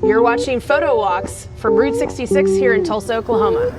You're watching Photo Walks from Route 66 here in Tulsa, Oklahoma.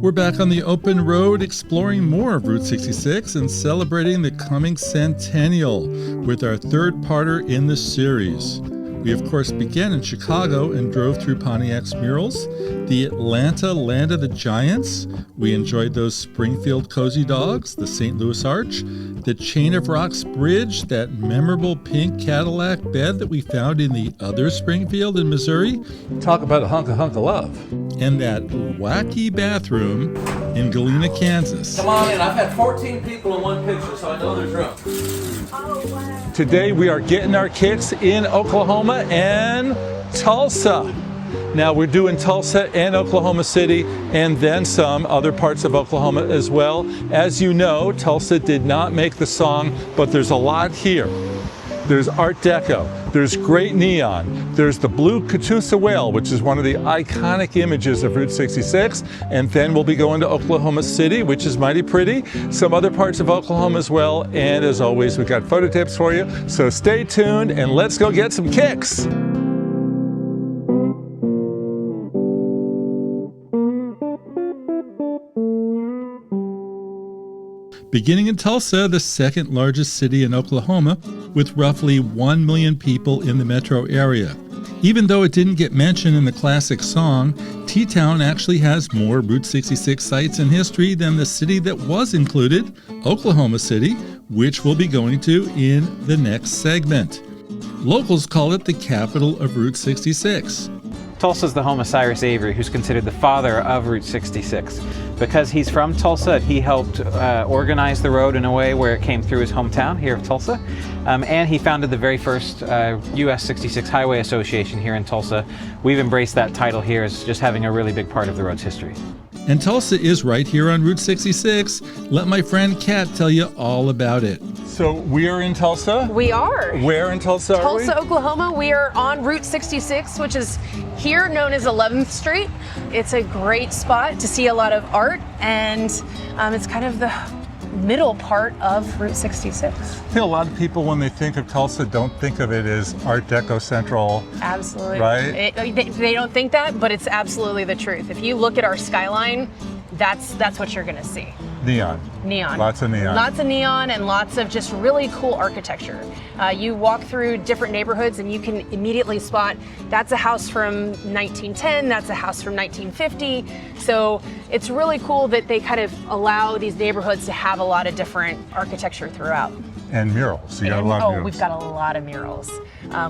We're back on the open road exploring more of Route 66 and celebrating the coming Centennial with our third-parter in the series. We, of course, began in Chicago and drove through Pontiac's murals, the Atlanta Land of the Giants. We enjoyed those Springfield Cozy Dogs, the St. Louis Arch, the Chain of Rocks Bridge, that memorable pink Cadillac bed that we found in the other Springfield in Missouri. Talk about a hunk of love. And that wacky bathroom in Galena, Kansas. Come on in. I've had 14 people in one picture, so I know there's room. Oh, wow. Today we are getting our kicks in Oklahoma and Tulsa. Now we're doing Tulsa and Oklahoma City and then some other parts of Oklahoma as well. As you know, Tulsa did not make the song, but there's a lot here. There's Art Deco, there's great neon, there's the blue Catoosa whale, which is one of the iconic images of Route 66, and then we'll be going to Oklahoma City, which is mighty pretty, some other parts of Oklahoma as well, and as always, we've got photo tips for you, so stay tuned and let's go get some kicks. Beginning in Tulsa, the second largest city in Oklahoma, with roughly 1 million people in the metro area. Even though it didn't get mentioned in the classic song, T-Town actually has more Route 66 sites in history than the city that was included, Oklahoma City, which we'll be going to in the next segment. Locals call it the capital of Route 66. Tulsa's the home of Cyrus Avery, who's considered the father of Route 66. Because he's from Tulsa, he helped organize the road in a way where it came through his hometown here of Tulsa. And he founded the very first US 66 Highway Association here in Tulsa. We've embraced that title here as just having a really big part of the road's history. And Tulsa is right here on Route 66. Let my friend Kat tell you all about it. So we are in Tulsa? We are. Where in Tulsa are we? Tulsa, Oklahoma. We are on Route 66, which is here known as 11th Street. It's a great spot to see a lot of art, and it's kind of the middle part of Route 66. I think a lot of people, when they think of Tulsa, don't think of it as Art Deco Central. Absolutely. Right? They don't think that, but it's absolutely the truth. If you look at our skyline, that's what you're going to see. Neon. Neon. Lots of neon. Lots of neon and lots of just really cool architecture. You walk through different neighborhoods and you can immediately spot that's a house from 1910, that's a house from 1950. So it's really cool that they kind of allow these neighborhoods to have a lot of different architecture throughout. And murals. You got a lot of murals. We've got a lot of murals.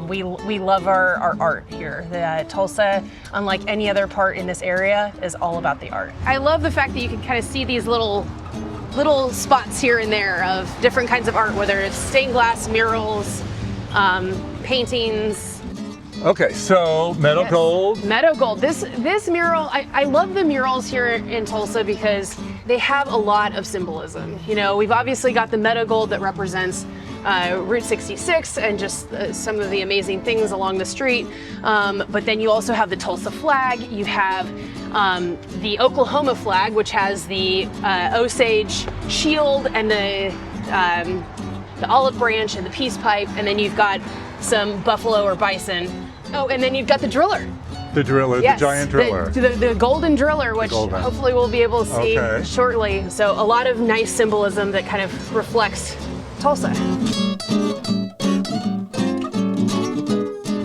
We love our art here. The Tulsa, unlike any other part in this area, is all about the art. I love the fact that you can kind of see these little spots here and there of different kinds of art, whether it's stained glass, murals, paintings. Okay, so Meadow Gold. Meadow Gold. This mural, I love the murals here in Tulsa because they have a lot of symbolism. You know, we've obviously got the Meadow Gold that represents Route 66 and just some of the amazing things along the street. But then you also have the Tulsa flag. You have the Oklahoma flag, which has the Osage shield and the olive branch and the peace pipe. And then you've got some buffalo or bison. Oh, and then you've got the driller. The driller, yes, the giant driller. The golden driller, which hopefully we'll be able to see shortly. So a lot of nice symbolism that kind of reflects Tulsa.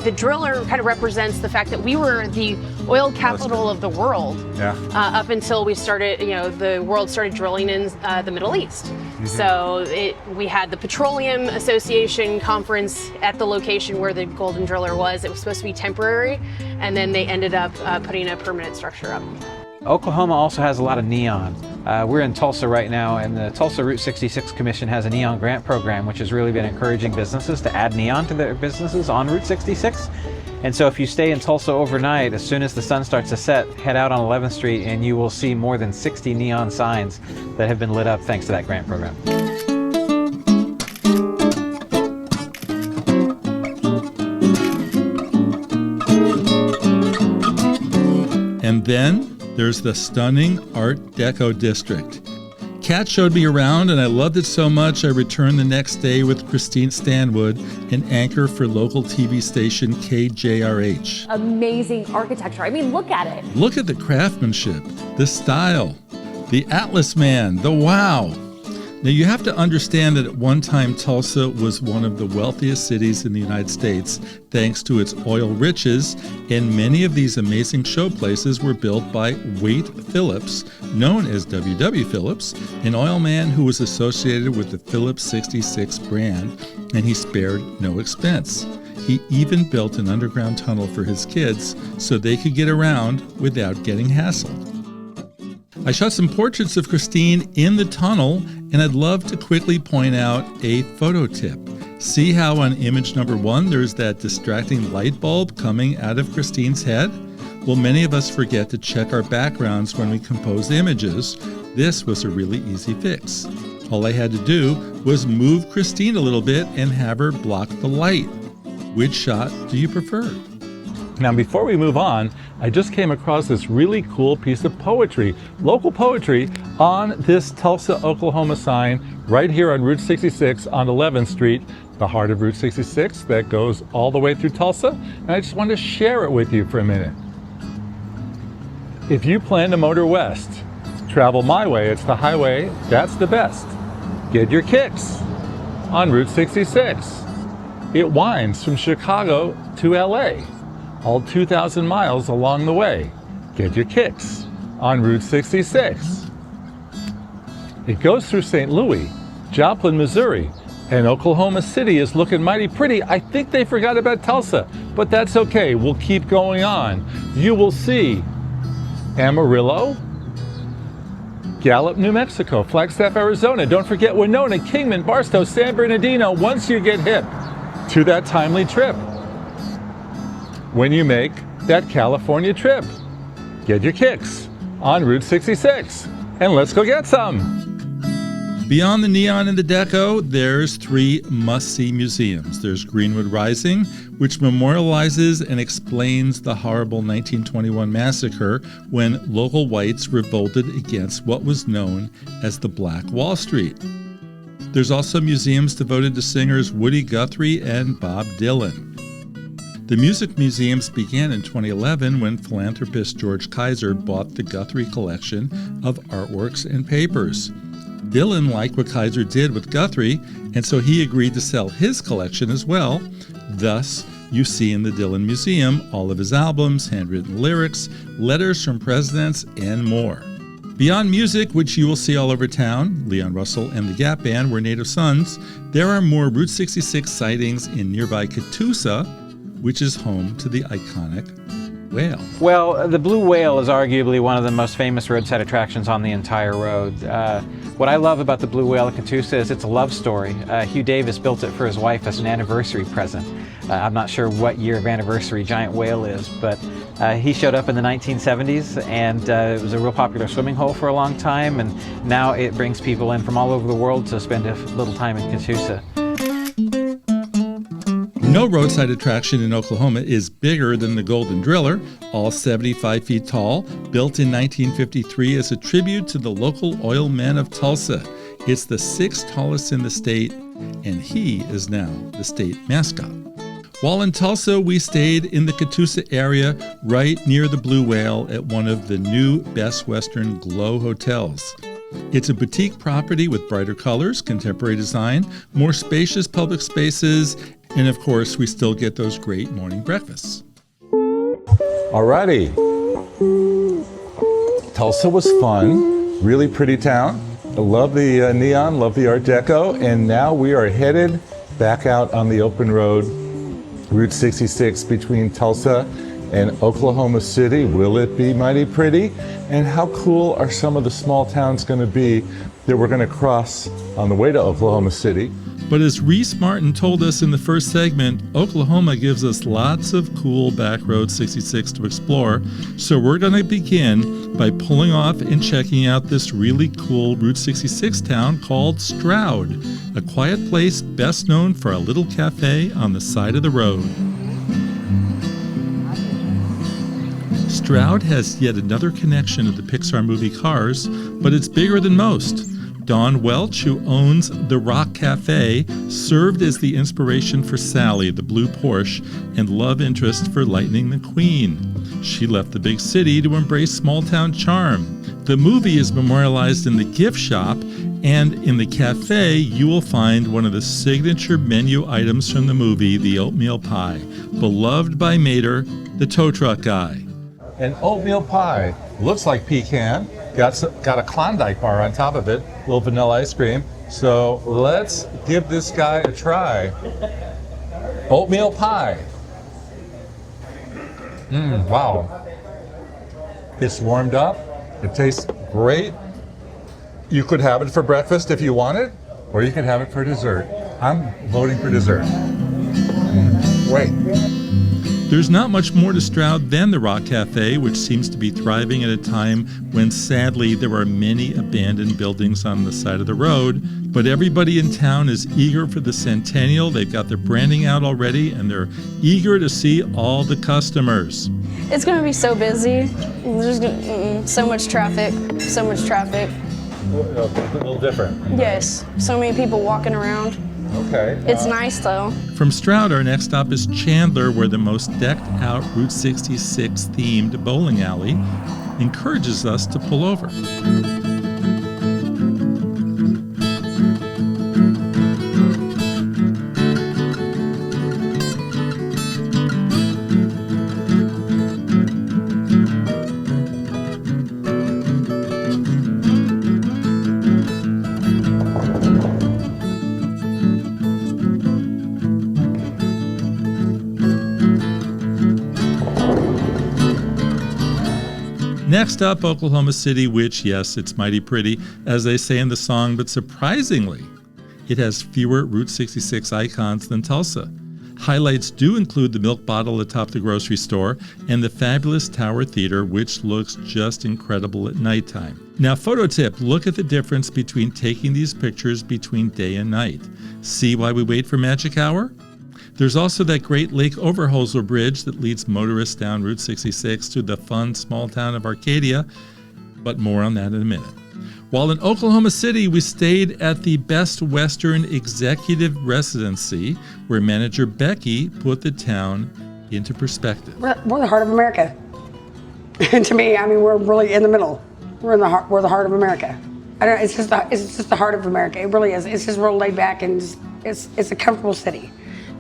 The driller kind of represents the fact that we were the oil capital of the world up until we started, the world started drilling in the Middle East. Mm-hmm. So we had the Petroleum Association conference at the location where the golden driller was. It was supposed to be temporary, and then they ended up putting a permanent structure up. Oklahoma also has a lot of neon. We're in Tulsa right now, and the Tulsa Route 66 Commission has a neon grant program, which has really been encouraging businesses to add neon to their businesses on Route 66. And so if you stay in Tulsa overnight, as soon as the sun starts to set, head out on 11th Street and you will see more than 60 neon signs that have been lit up thanks to that grant program. And then there's the stunning Art Deco district. cat showed me around and I loved it so much I returned the next day with Christine Stanwood, an anchor for local TV station KJRH. Amazing architecture. I mean, look at it. Look at the craftsmanship, the style, the Atlas Man, the wow. Now you have to understand that at one time Tulsa was one of the wealthiest cities in the United States thanks to its oil riches, and many of these amazing showplaces were built by Wade Phillips, known as W.W. Phillips, an oil man who was associated with the Phillips 66 brand, and he spared no expense. He even built an underground tunnel for his kids so they could get around without getting hassled. I shot some portraits of Christine in the tunnel, and I'd love to quickly point out a photo tip. See how on image number 1 there's that distracting light bulb coming out of Christine's head? Well, many of us forget to check our backgrounds when we compose images. This was a really easy fix. All I had to do was move Christine a little bit and have her block the light. Which shot do you prefer? Now, before we move on, I just came across this really cool piece of poetry, local poetry, on this Tulsa, Oklahoma sign right here on Route 66 on 11th Street, the heart of Route 66 that goes all the way through Tulsa. And I just wanted to share it with you for a minute. If you plan to motor west, travel my way, it's the highway, that's the best. Get your kicks on Route 66. It winds from Chicago to LA. All 2,000 miles along the way. Get your kicks on Route 66. It goes through St. Louis, Joplin, Missouri, and Oklahoma City is looking mighty pretty. I think they forgot about Tulsa, but that's okay. We'll keep going on. You will see Amarillo, Gallup, New Mexico, Flagstaff, Arizona. Don't forget Winona, Kingman, Barstow, San Bernardino once you get hip to that timely trip. When you make that California trip, get your kicks on Route 66, and let's go get some. Beyond the neon and the deco, there's 3 must-see museums. There's Greenwood Rising, which memorializes and explains the horrible 1921 massacre when local whites revolted against what was known as the Black Wall Street. There's also museums devoted to singers Woody Guthrie and Bob Dylan. The music museums began in 2011 when philanthropist George Kaiser bought the Guthrie collection of artworks and papers. Dylan liked what Kaiser did with Guthrie, and so he agreed to sell his collection as well. Thus, you see in the Dylan Museum all of his albums, handwritten lyrics, letters from presidents, and more. Beyond music, which you will see all over town, Leon Russell and the Gap Band were native sons, there are more Route 66 sightings in nearby Catoosa, which is home to the iconic whale. Well, the blue whale is arguably one of the most famous roadside attractions on the entire road. What I love about the blue whale at Catoosa is it's a love story. Hugh Davis built it for his wife as an anniversary present. I'm not sure what year of anniversary Giant Whale is, but he showed up in the 1970s, and it was a real popular swimming hole for a long time, and now it brings people in from all over the world to spend a little time in Catoosa. No roadside attraction in Oklahoma is bigger than the Golden Driller, all 75 feet tall, built in 1953 as a tribute to the local oil men of Tulsa. It's the 6th tallest in the state, and he is now the state mascot. While in Tulsa, we stayed in the Catoosa area right near the Blue Whale at one of the new Best Western Glow hotels. It's a boutique property with brighter colors, contemporary design, more spacious public spaces, and of course, we still get those great morning breakfasts. Alrighty. Tulsa was fun, really pretty town. I love the neon, love the Art Deco, and now we are headed back out on the open road, Route 66 between Tulsa and Oklahoma City. Will it be mighty pretty? And how cool are some of the small towns going to be that we're going to cross on the way to Oklahoma City? But as Rhys Martin told us in the first segment, Oklahoma gives us lots of cool back road 66 to explore. So we're going to begin by pulling off and checking out this really cool Route 66 town called Stroud, a quiet place best known for a little cafe on the side of the road. Stroud has yet another connection to the Pixar movie Cars, but it's bigger than most. Dawn Welch, who owns the Rock Cafe, served as the inspiration for Sally, the blue Porsche, and love interest for Lightning McQueen. She left the big city to embrace small-town charm. The movie is memorialized in the gift shop, and in the cafe, you will find one of the signature menu items from the movie, the Oatmeal Pie, beloved by Mater, the tow truck guy. An oatmeal pie. Looks like pecan. Got a Klondike bar on top of it. A little vanilla ice cream. So let's give this guy a try. Oatmeal pie. Wow. It's warmed up. It tastes great. You could have it for breakfast if you wanted, or you could have it for dessert. I'm voting for dessert. Great. There's not much more to Stroud than the Rock Cafe, which seems to be thriving at a time when sadly there are many abandoned buildings on the side of the road. But everybody in town is eager for the Centennial. They've got their branding out already, and they're eager to see all the customers. It's going to be so busy. There's so much traffic, so much traffic. A little different. Yes, so many people walking around. Okay. It's nice though. From Stroud, our next stop is Chandler, where the most decked-out Route 66-themed bowling alley encourages us to pull over. Next up, Oklahoma City, which, yes, it's mighty pretty, as they say in the song, but surprisingly, it has fewer Route 66 icons than Tulsa. Highlights do include the milk bottle atop the grocery store and the fabulous Tower Theater, which looks just incredible at nighttime. Now, photo tip, look at the difference between taking these pictures between day and night. See why we wait for magic hour? There's also that great Lake Overholser Bridge that leads motorists down Route 66 to the fun small town of Arcadia, but more on that in a minute. While in Oklahoma City, we stayed at the Best Western Executive Residency, where manager Becky put the town into perspective. We're the heart of America. And to me, I mean, we're really in the middle. We're the heart of America. I don't know, it's just the heart of America. It really is. It's just real laid back, and it's a comfortable city.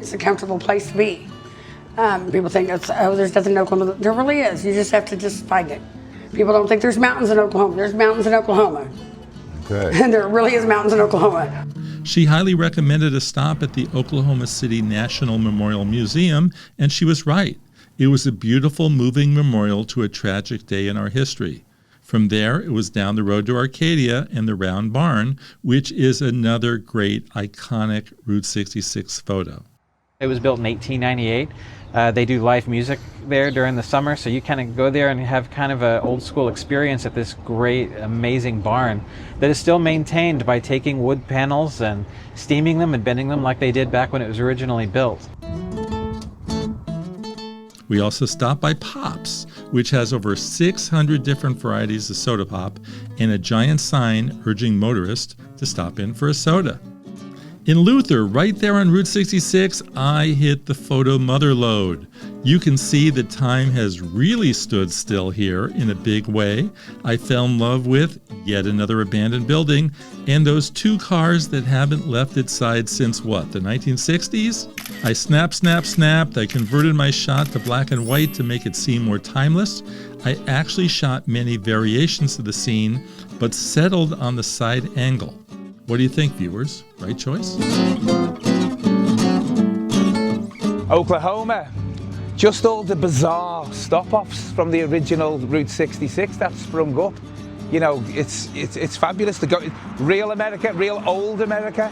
It's a comfortable place to be. People think there's nothing in Oklahoma. There really is. You just have to just find it. People don't think there's mountains in Oklahoma. There's mountains in Oklahoma. Good. And there really is mountains in Oklahoma. She highly recommended a stop at the Oklahoma City National Memorial Museum, and she was right. It was a beautiful, moving memorial to a tragic day in our history. From there, it was down the road to Arcadia and the Round Barn, which is another great, iconic Route 66 photo. It was built in 1898. They do live music there during the summer, so you kind of go there and have kind of an old school experience at this great, amazing barn that is still maintained by taking wood panels and steaming them and bending them like they did back when it was originally built. We also stopped by Pops, which has over 600 different varieties of soda pop and a giant sign urging motorists to stop in for a soda. In Luther, right there on Route 66, I hit the photo mother lode. You can see that time has really stood still here in a big way. I fell in love with yet another abandoned building and those two cars that haven't left its side since what, the 1960s? I snapped. I converted my shot to black and white to make it seem more timeless. I actually shot many variations of the scene, but settled on the side angle. What do you think, viewers? Right choice? Oklahoma. Just all the bizarre stop-offs from the original Route 66 that sprung up. You know, it's fabulous to go. Real America, real old America.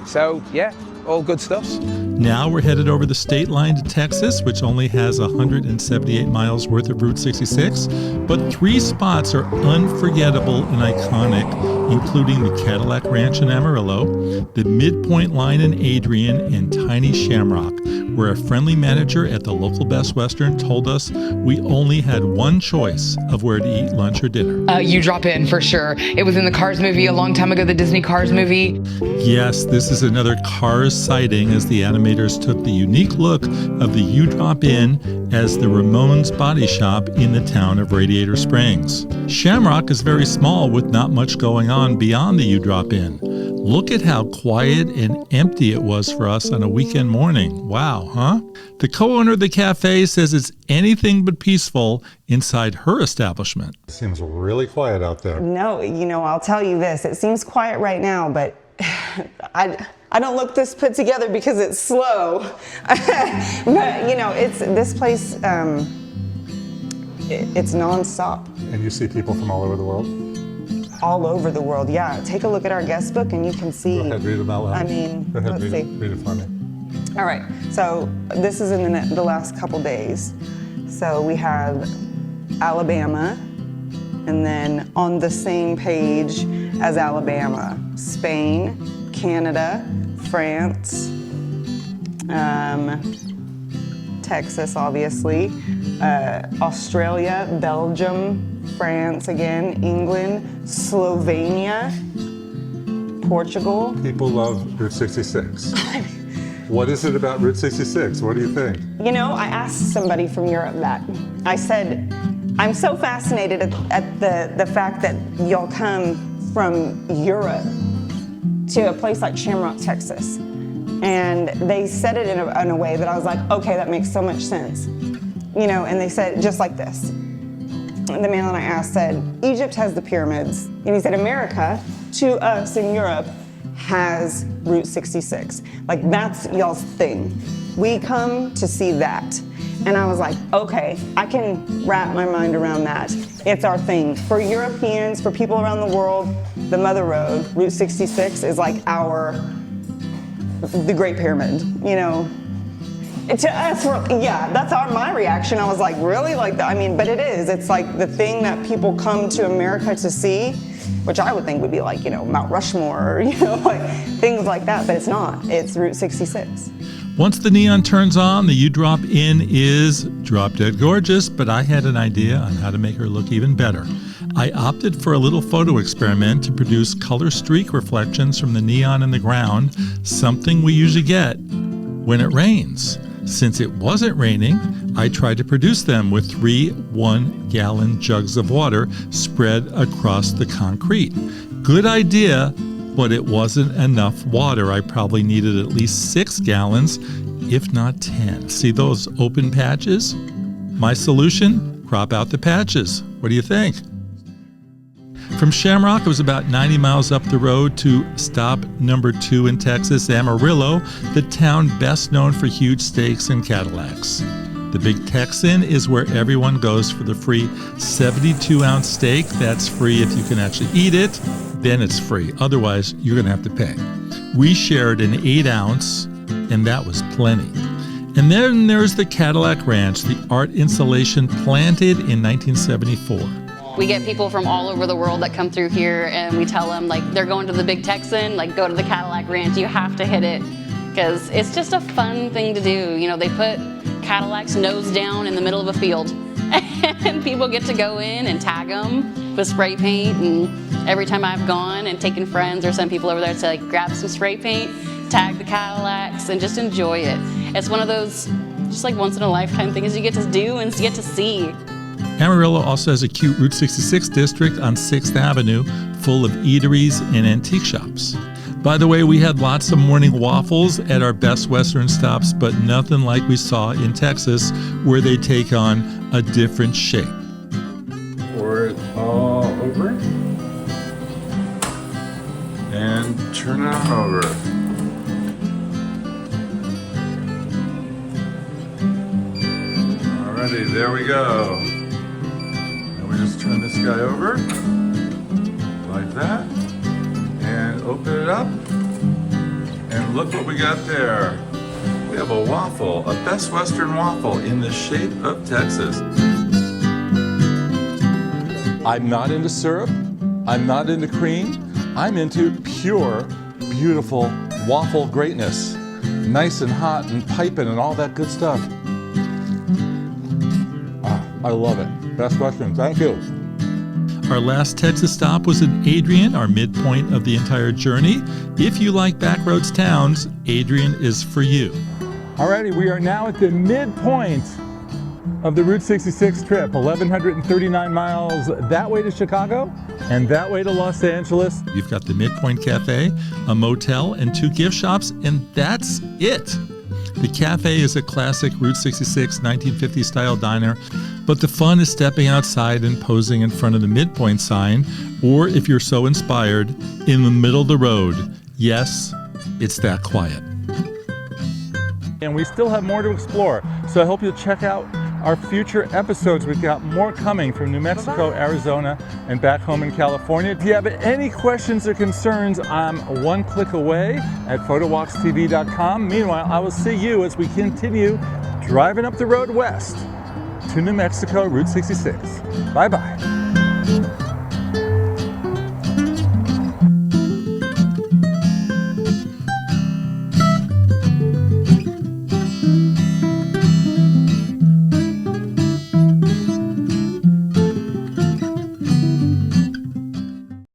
So, yeah, all good stuff. Now we're headed over the state line to Texas, which only has 178 miles worth of Route 66, but 3 spots are unforgettable and iconic including the Cadillac Ranch in Amarillo, the Midpoint line in Adrian, and tiny Shamrock, where a friendly manager at the local Best Western told us we only had one choice of where to eat lunch or dinner. You drop in for sure. It was in the Cars movie a long time ago, the Disney Cars movie. Yes, this is another Cars sighting as the animators took the unique look of the You Drop In as the Ramones body shop in the town of Radiator Springs. Shamrock is very small with not much going on beyond the You Drop In. Look at how quiet and empty it was for us on a weekend morning. Wow, huh? The co-owner of the cafe says it's anything but peaceful inside her establishment. It seems really quiet out there. No, I'll tell you this. It seems quiet right now, but I don't look this put together because it's slow. But, it's this place, it's nonstop. And you see people from all over the world? All over the world, yeah. Take a look at our guest book and you can see. Go ahead, read it out loud. Go ahead, let's see. Read it for me. All right, so this is in the last couple days. So we have Alabama, and then on the same page as Alabama, Spain, Canada, France, Texas, obviously, Australia, Belgium, France again, England, Slovenia, Portugal. People love Route 66. What is it about Route 66? What do you think? I asked somebody from Europe that. I said, I'm so fascinated at the fact that y'all come from Europe to a place like Shamrock, Texas. And they said it in a way that I was like, okay, that makes so much sense. And they said just like this. The man that I asked said, Egypt has the pyramids. And he said, America, to us in Europe, has Route 66. Like, that's y'all's thing. We come to see that. And I was like, okay, I can wrap my mind around that. It's our thing. For Europeans, for people around the world, the Mother Road, Route 66 is like the Great Pyramid, To us, that's my reaction. I was like, really? But it is. It's like the thing that people come to America to see, which I would think would be like, Mount Rushmore, things like that, but it's not. It's Route 66. Once the neon turns on, the You Drop In is drop dead gorgeous, but I had an idea on how to make her look even better. I opted for a little photo experiment to produce color streak reflections from the neon in the ground, something we usually get when it rains. Since it wasn't raining, I tried to produce them with 3 1-gallon jugs of water spread across the concrete. Good idea, but it wasn't enough water. I probably needed at least 6 gallons, if not 10. See those open patches? My solution? Crop out the patches. What do you think? From Shamrock, it was about 90 miles up the road to stop number 2 in Texas, Amarillo, the town best known for huge steaks and Cadillacs. The Big Texan is where everyone goes for the free 72-ounce steak. That's free if you can actually eat it. Then it's free. Otherwise, you're going to have to pay. We shared an 8-ounce, and that was plenty. And then there's the Cadillac Ranch, the art installation planted in 1974. We get people from all over the world that come through here, and we tell them, they're going to the Big Texan, go to the Cadillac Ranch. You have to hit it, because it's just a fun thing to do. They put Cadillacs nose down in the middle of a field, and people get to go in and tag them with spray paint. And every time I've gone and taken friends or sent people over there to grab some spray paint, tag the Cadillacs, and just enjoy it. It's one of those just once in a lifetime things you get to do and get to see. Amarillo also has a cute Route 66 district on 6th Avenue full of eateries and antique shops. By the way, we had lots of morning waffles at our Best Western stops, but nothing like we saw in Texas, where they take on a different shape. Pour it all over. And turn it on over. Alrighty, there we go. And we just turn this guy over, like that. And open it up, and look what we got there. We have a waffle, a Best Western waffle in the shape of Texas. I'm not into syrup. I'm not into cream. I'm into pure, beautiful waffle greatness. Nice and hot and piping and all that good stuff. I love it. Best question. Thank you. Our last Texas stop was in Adrian, our midpoint of the entire journey. If you like backroads towns, Adrian is for you. Alrighty, we are now at the midpoint of the Route 66 trip, 1,139 miles that way to Chicago and that way to Los Angeles. You've got the Midpoint Cafe, a motel, and 2 gift shops, and that's it. The cafe is a classic Route 66 1950 style diner, but the fun is stepping outside and posing in front of the Midpoint sign, or if you're so inspired, in the middle of the road. Yes, it's that quiet. And we still have more to explore, so I hope you'll check out our future episodes. We've got more coming from New Mexico, Arizona, and back home in California. If you have any questions or concerns, I'm one click away at PhotowalksTV.com. Meanwhile, I will see you as we continue driving up the road west to New Mexico, Route 66. Bye-bye.